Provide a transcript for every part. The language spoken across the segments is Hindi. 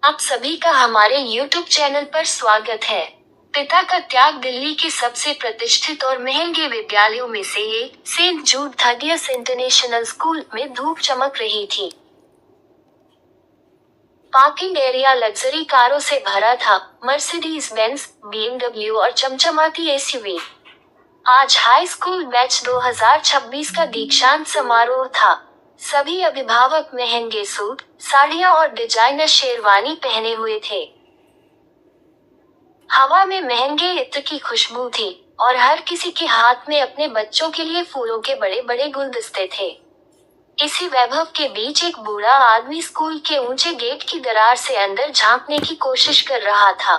आप सभी का हमारे YouTube चैनल पर स्वागत है। पिता का त्याग दिल्ली के सबसे प्रतिष्ठित और महंगे विद्यालयों में से एक सेंट जूड थर्टियथ इंटरनेशनल स्कूल में धूप चमक रही थी। पार्किंग एरिया लग्जरी कारों से भरा था, मर्सिडीज बेंज, BMW और चमचमाती एसयूवी। आज हाई स्कूल बैच 2026 का दीक्षांत समारोह था। सभी अभिभावक महंगे सूट, साड़ियां और डिजाइनर शेरवानी पहने हुए थे। हवा में महंगे इत्र की खुशबू थी और हर किसी के हाथ में अपने बच्चों के लिए फूलों के बड़े बड़े गुलदस्ते थे। इसी वैभव के बीच एक बूढ़ा आदमी स्कूल के ऊंचे गेट की दरार से अंदर झांकने की कोशिश कर रहा था।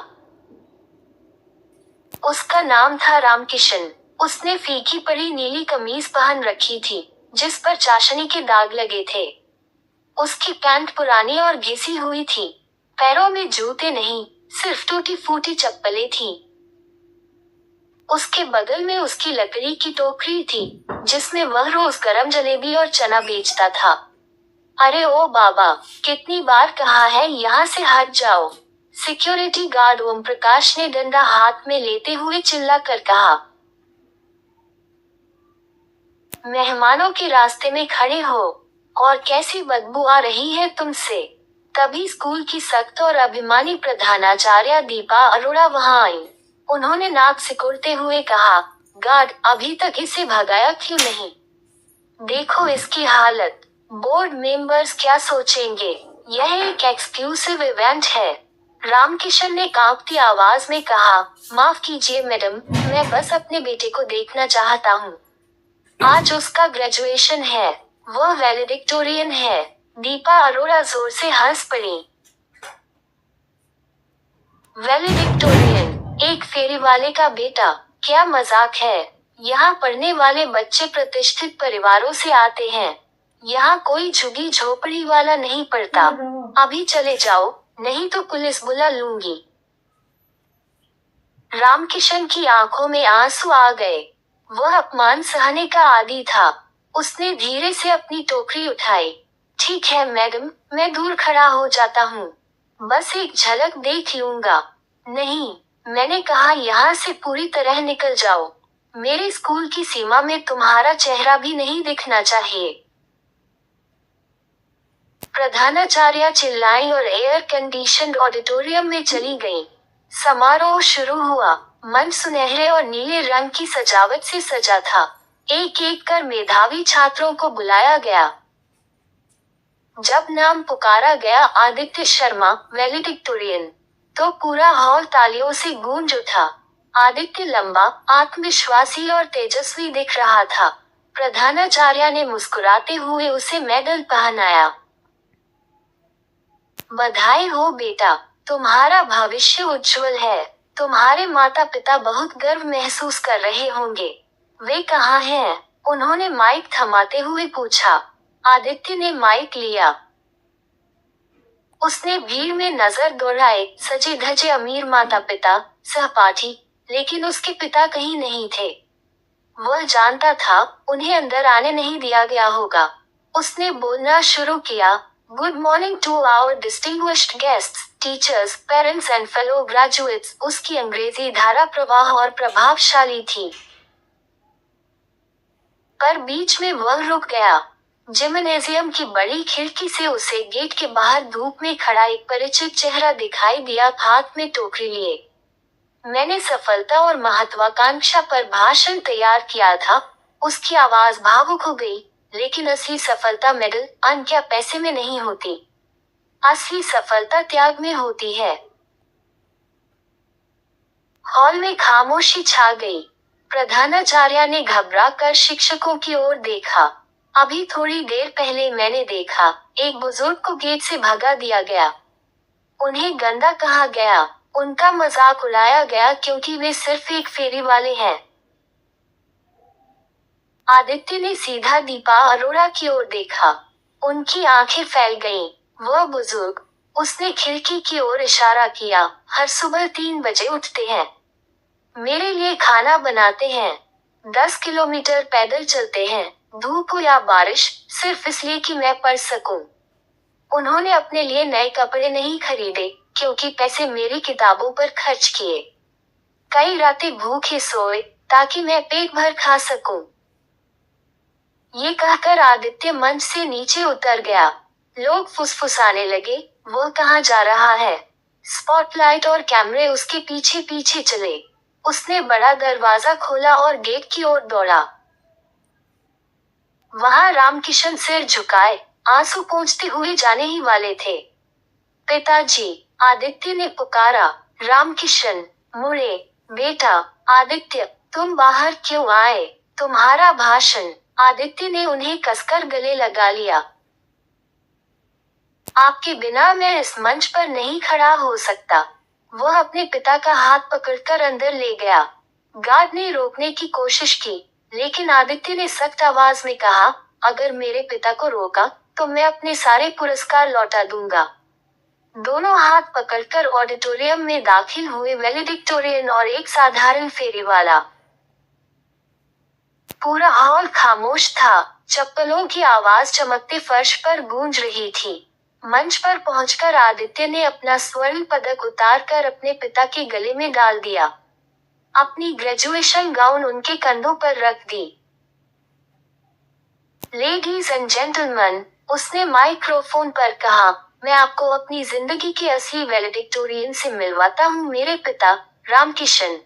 उसका नाम था रामकिशन। उसने फीकी पड़ी नीली कमीज पहन रखी थी, जिस पर चाशनी के दाग लगे थे। उसकी पैंट पुरानी और घिसी हुई थी। पैरों में जूते नहीं, सिर्फ टूटी फूटी चप्पलें थीं। उसके बगल में उसकी लकड़ी की टोकरी थी, जिसमें वह रोज गरम जलेबी और चना बेचता था। अरे ओ बाबा, कितनी बार कहा है यहाँ से हट जाओ। सिक्योरिटी गार्ड ओम प्रकाश ने डंडा हाथ में लेते हुए चिल्ला कर कहा। मेहमानों के रास्ते में खड़े हो, और कैसी बदबू आ रही है तुमसे। तभी स्कूल की सख्त और अभिमानी प्रधानाचार्य दीपा अरोड़ा वहां आई। उन्होंने नाक सिकुड़ते हुए कहा, गार्ड, अभी तक इसे भगाया क्यों नहीं? देखो इसकी हालत। बोर्ड मेंबर्स क्या सोचेंगे? यह एक एक्सक्लूसिव इवेंट है। रामकिशन ने कांपती आवाज में कहा, माफ कीजिए मैडम, मैं बस अपने बेटे को देखना चाहता हूँ। आज उसका ग्रेजुएशन है। वह वैलेडिक्टोरियन है। दीपा अरोड़ा जोर से हंस पड़ी। वैलेडिक्टोरियन, एक फेरी वाले का बेटा, क्या मजाक है। यहाँ पढ़ने वाले बच्चे प्रतिष्ठित परिवारों से आते हैं। यहाँ कोई झुग्गी झोपड़ी वाला नहीं पढ़ता। अभी चले जाओ, नहीं तो पुलिस बुला लूंगी। रामकिशन की आंखों में आंसू आ गए। वह अपमान सहने का आदी था। उसने धीरे से अपनी टोकरी उठाई। ठीक है मैडम, मैं दूर खड़ा हो जाता हूँ। बस एक झलक देख लूंगा। नहीं, मैंने कहा यहाँ से पूरी तरह निकल जाओ। मेरे स्कूल की सीमा में तुम्हारा चेहरा भी नहीं दिखना चाहिए। प्रधानाचार्य चिल्लाई और एयर कंडीशन्ड ऑडिटोरियम में चली गई। समारोह शुरू हुआ। मंच सुनहरे और नीले रंग की सजावट से सजा था। एक एक कर मेधावी छात्रों को बुलाया गया। जब नाम पुकारा गया आदित्य शर्मा, वैलेडिक्टोरियन, तो पूरा हॉल तालियों से गूंज उठा। आदित्य लंबा, आत्मविश्वासी और तेजस्वी दिख रहा था। प्रधानाचार्य ने मुस्कुराते हुए उसे मेडल पहनाया। बधाई हो बेटा, तुम्हारा भविष्य उज्जवल है। तुम्हारे माता पिता बहुत गर्व महसूस कर रहे होंगे। वे कहाँ हैं? उन्होंने माइक थमाते हुए पूछा। आदित्य ने माइक लिया। उसने भीड़ में नजर दौड़ाए, सजे धजे अमीर माता पिता, सहपाठी, लेकिन उसके पिता कहीं नहीं थे। वह जानता था, उन्हें अंदर आने नहीं दिया गया होगा। उसने बोलना शुरू किया, good morning to our distinguished guests, teachers, parents and fellow graduates. उसकी अंग्रेजी धारा प्रवाह और प्रभावशाली थी। पर बीच में वह रुक गया। जिम्नेजियम की बड़ी खिड़की से उसे गेट के बाहर धूप में खड़ा एक परिचित चेहरा दिखाई दिया, हाथ में टोकरी लिए। मैंने सफलता और महत्वाकांक्षा पर भाषण तैयार किया था। उसकी आवाज भावुक हो गई। लेकिन असली सफलता मेडल, अंक या पैसे में नहीं होती। असली सफलता त्याग में होती है। हॉल में खामोशी छा गई। प्रधानाचार्य ने घबरा कर शिक्षकों की ओर देखा। अभी थोड़ी देर पहले मैंने देखा, एक बुजुर्ग को गेट से भगा दिया गया। उन्हें गंदा कहा गया, उनका मजाक उड़ाया गया क्योंकि वे सिर्फ एक फेरी वाले हैं। आदित्य ने सीधा दीपा अरोड़ा की ओर देखा। उनकी आंखें फैल गईं। वह बुजुर्ग, उसने खिड़की की ओर इशारा किया, हर सुबह 3 बजे उठते हैं। मेरे लिए खाना बनाते हैं। 10 किलोमीटर पैदल चलते हैं, धूप हो या बारिश, सिर्फ इसलिए कि मैं पढ़ सकूं। उन्होंने अपने लिए नए कपड़े नहीं खरीदे, क्योंकि पैसे मेरी किताबों पर खर्च किए। कई रातें भूखे सोए, ताकि मैं पेट भर खा सकूं। ये कहकर आदित्य मंच से नीचे उतर गया। लोग फुसफुसाने लगे, वो कहाँ जा रहा है? स्पॉटलाइट और कैमरे उसके पीछे पीछे चले। उसने बड़ा दरवाजा खोला और गेट की ओर दौड़ा। वहां रामकिशन सिर झुकाए, आंसू पोंछते हुए जाने ही वाले थे। पिताजी, आदित्य ने पुकारा। रामकिशन मुड़े। बेटा, आदित्य, तुम बाहर क्यों आए? तुम्हारा भाषण। आदित्य ने उन्हें कसकर गले लगा लिया। आपके बिना मैं इस मंच पर नहीं खड़ा हो सकता। वह अपने पिता का हाथ पकड़कर अंदर ले गया। गार्ड ने रोकने की कोशिश की, लेकिन आदित्य ने सख्त आवाज में कहा, अगर मेरे पिता को रोका, तो मैं अपने सारे पुरस्कार लौटा दूंगा। दोनों हाथ पकड़कर ऑडिटोरियम में दाखिल हुए वैलेडिक्टोरियन और एक साधारण फेरी वाला। पूरा हॉल खामोश था। चप्पलों की आवाज चमकते फर्श पर गूंज रही थी। मंच पर पहुंचकर आदित्य ने अपना स्वर्ण पदक उतारकर अपने पिता के गले में डाल दिया। अपनी ग्रेजुएशन गाउन उनके कंधों पर रख दी। लेडीज एंड जेंटलमैन, उसने माइक्रोफोन पर कहा, मैं आपको अपनी जिंदगी के असली वैलेडिक्टोरियन से मिलवाता हूँ, मेरे पिता, रामकिशन।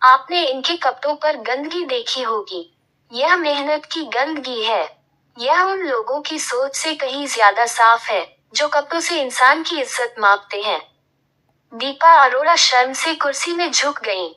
आपने इनके कपड़ों पर गंदगी देखी होगी। यह मेहनत की गंदगी है। यह उन लोगों की सोच से कहीं ज्यादा साफ है, जो कपड़ों से इंसान की इज्जत मापते हैं। दीपा अरोड़ा शर्म से कुर्सी में झुक गईं।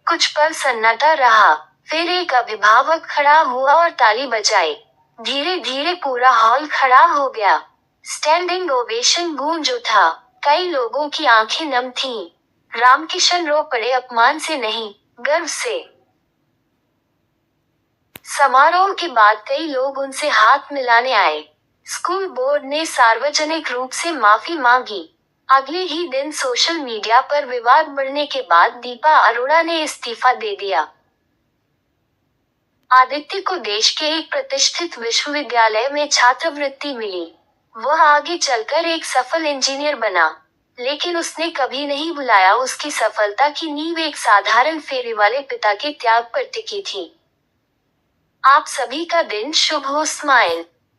कुछ पल सन्नाटा रहा, फिर एक अभिभावक खड़ा हुआ और ताली बजाई। धीरे धीरे पूरा हॉल खड़ा हो गया। स्टैंडिंग ओवेशन गूंज उठा। कई लोगों की आंखें नम थीं। रामकिशन रो पड़े, अपमान से नहीं, गर्व से। समारोह के बाद कई लोग उनसे हाथ मिलाने आए। स्कूल बोर्ड ने सार्वजनिक रूप से माफी मांगी। अगले ही दिन सोशल मीडिया पर विवाद बढ़ने के बाद दीपा अरोड़ा ने इस्तीफा दे दिया। आदित्य को देश के एक प्रतिष्ठित विश्वविद्यालय में छात्रवृत्ति मिली। वह आगे चलकर एक सफल इंजीनियर बना, लेकिन उसने कभी नहीं भुलाया उसकी सफलता की नींव एक साधारण फेरी वाले पिता के त्याग पर टिकी थी। आप सभी का दिन शुभ हो। स्माइल।